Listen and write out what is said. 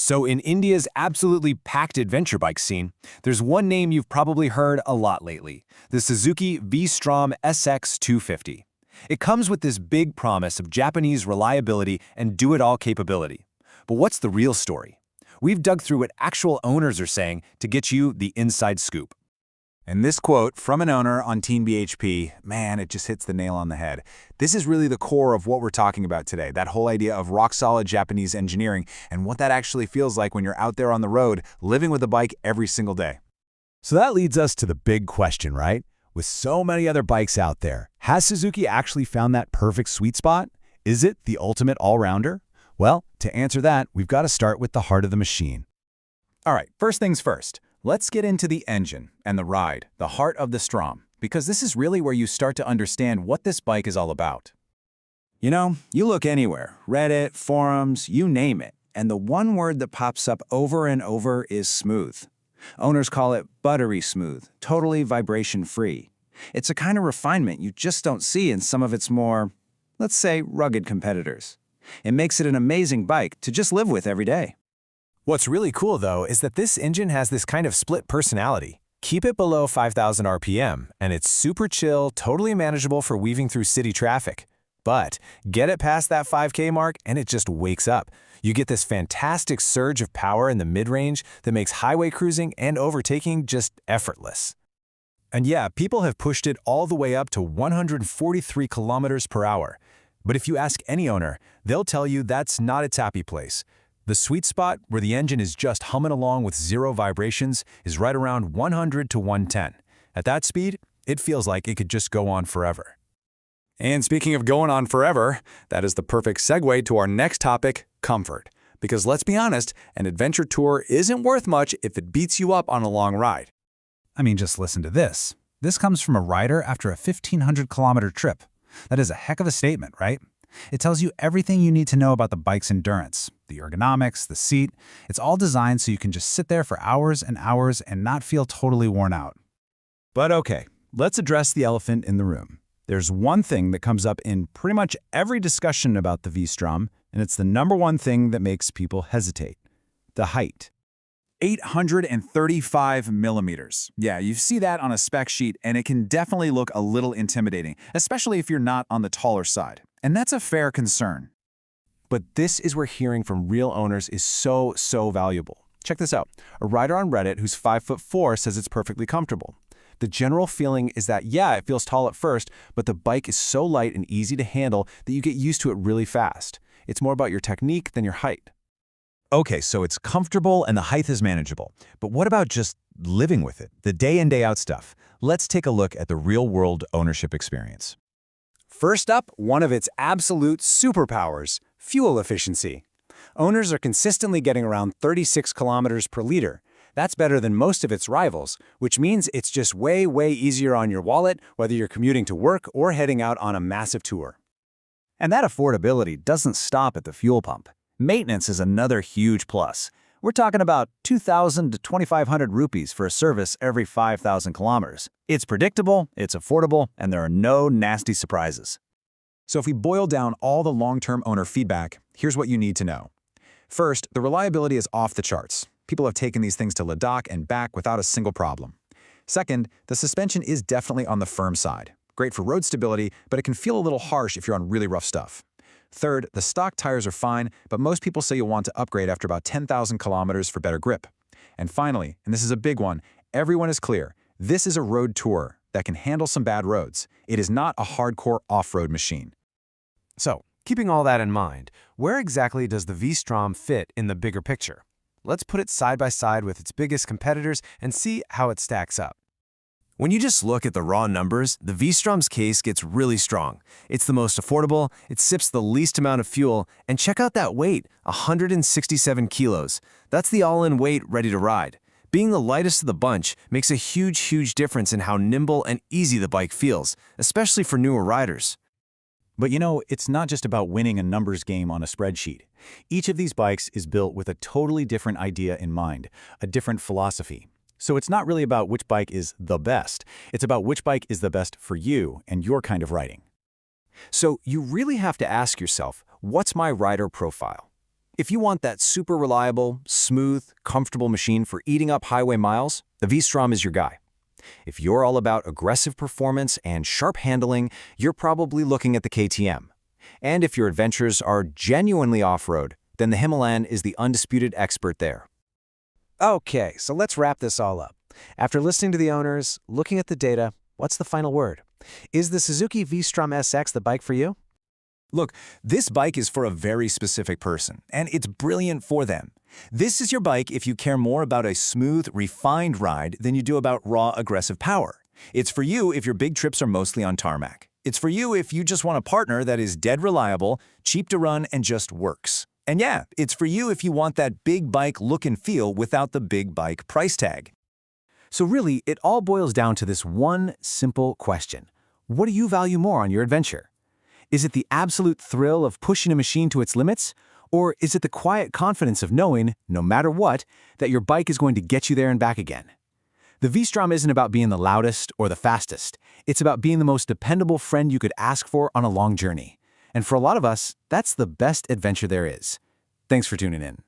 So in India's absolutely packed adventure bike scene, there's one name you've probably heard a lot lately, the Suzuki V-Strom SX 250. It comes with this big promise of Japanese reliability and do-it-all capability. But what's the real story? We've dug through what actual owners are saying to get you the inside scoop. And this quote from an owner on Team-BHP, man, it just hits the nail on the head. This is really the core of what we're talking about today, that whole idea of rock-solid Japanese engineering and what that actually feels like when you're out there on the road, living with a bike every single day. So that leads us to the big question, right? With so many other bikes out there, has Suzuki actually found that perfect sweet spot? Is it the ultimate all-rounder? Well, to answer that, we've got to start with the heart of the machine. All right, first things first. Let's get into the engine and the ride, the heart of the Strom, because this is really where you start to understand what this bike is all about. You know, you look anywhere, Reddit, forums, you name it, and the one word that pops up over and over is smooth. Owners call it buttery smooth, totally vibration-free. It's a kind of refinement you just don't see in some of its more, let's say, rugged competitors. It makes it an amazing bike to just live with every day. What's really cool, though, is that this engine has this kind of split personality. Keep it below 5,000 RPM, and it's super chill, totally manageable for weaving through city traffic. But get it past that 5K mark, and it just wakes up. You get this fantastic surge of power in the mid-range that makes highway cruising and overtaking just effortless. And yeah, people have pushed it all the way up to 143 kilometers per hour. But if you ask any owner, they'll tell you that's not its happy place. The sweet spot, where the engine is just humming along with zero vibrations, is right around 100 to 110. At that speed, it feels like it could just go on forever. And speaking of going on forever, that is the perfect segue to our next topic, comfort. Because let's be honest, an adventure tour isn't worth much if it beats you up on a long ride. I mean, just listen to this. This comes from a rider after a 1,500-kilometer trip. That is a heck of a statement, right? It tells you everything you need to know about the bike's endurance, the ergonomics, the seat. It's all designed so you can just sit there for hours and hours and not feel totally worn out. But okay, let's address the elephant in the room. There's one thing that comes up in pretty much every discussion about the V-Strom, and it's the number one thing that makes people hesitate: the height. 835 millimeters. Yeah, you see that on a spec sheet, and it can definitely look a little intimidating, especially if you're not on the taller side. And that's a fair concern. But this is where hearing from real owners is so valuable. Check this out. A rider on Reddit who's 5'4" says it's perfectly comfortable. The general feeling is that, yeah, it feels tall at first, but the bike is so light and easy to handle that you get used to it really fast. It's more about your technique than your height. Okay, so it's comfortable and the height is manageable. But what about just living with it, the day in, day out stuff? Let's take a look at the real-world ownership experience. First up, one of its absolute superpowers, fuel efficiency. Owners are consistently getting around 36 kilometers per liter. That's better than most of its rivals, which means it's just way easier on your wallet, whether you're commuting to work or heading out on a massive tour. And that affordability doesn't stop at the fuel pump. Maintenance is another huge plus. We're talking about 2,000 to 2,500 rupees for a service every 5,000 kilometers. It's predictable, it's affordable, and there are no nasty surprises. So if we boil down all the long-term owner feedback, here's what you need to know. First, the reliability is off the charts. People have taken these things to Ladakh and back without a single problem. Second, the suspension is definitely on the firm side. Great for road stability, but it can feel a little harsh if you're on really rough stuff. Third, the stock tires are fine, but most people say you'll want to upgrade after about 10,000 kilometers for better grip. And finally, and this is a big one, everyone is clear, this is a road tour that can handle some bad roads. It is not a hardcore off-road machine. So, keeping all that in mind, where exactly does the V-Strom fit in the bigger picture? Let's put it side by side with its biggest competitors and see how it stacks up. When you just look at the raw numbers, the V-Strom's case gets really strong. It's the most affordable, it sips the least amount of fuel, and check out that weight, 167 kilos. That's the all-in weight ready to ride. Being the lightest of the bunch makes a huge difference in how nimble and easy the bike feels, especially for newer riders. But you know, it's not just about winning a numbers game on a spreadsheet. Each of these bikes is built with a totally different idea in mind, a different philosophy. So it's not really about which bike is the best. It's about which bike is the best for you and your kind of riding. So you really have to ask yourself, what's my rider profile? If you want that super reliable, smooth, comfortable machine for eating up highway miles, the V-Strom is your guy. If you're all about aggressive performance and sharp handling, you're probably looking at the KTM. And if your adventures are genuinely off-road, then the Himalayan is the undisputed expert there. Okay, so let's wrap this all up. After listening to the owners, looking at the data, what's the final word? Is the Suzuki V-Strom SX the bike for you? Look, this bike is for a very specific person, and it's brilliant for them. This is your bike if you care more about a smooth, refined ride than you do about raw, aggressive power. It's for you if your big trips are mostly on tarmac. It's for you if you just want a partner that is dead reliable, cheap to run, and just works. And yeah, it's for you if you want that big bike look and feel without the big bike price tag. So really, it all boils down to this one simple question. What do you value more on your adventure? Is it the absolute thrill of pushing a machine to its limits? Or is it the quiet confidence of knowing, no matter what, that your bike is going to get you there and back again? The V-Strom isn't about being the loudest or the fastest. It's about being the most dependable friend you could ask for on a long journey. And for a lot of us, that's the best adventure there is. Thanks for tuning in.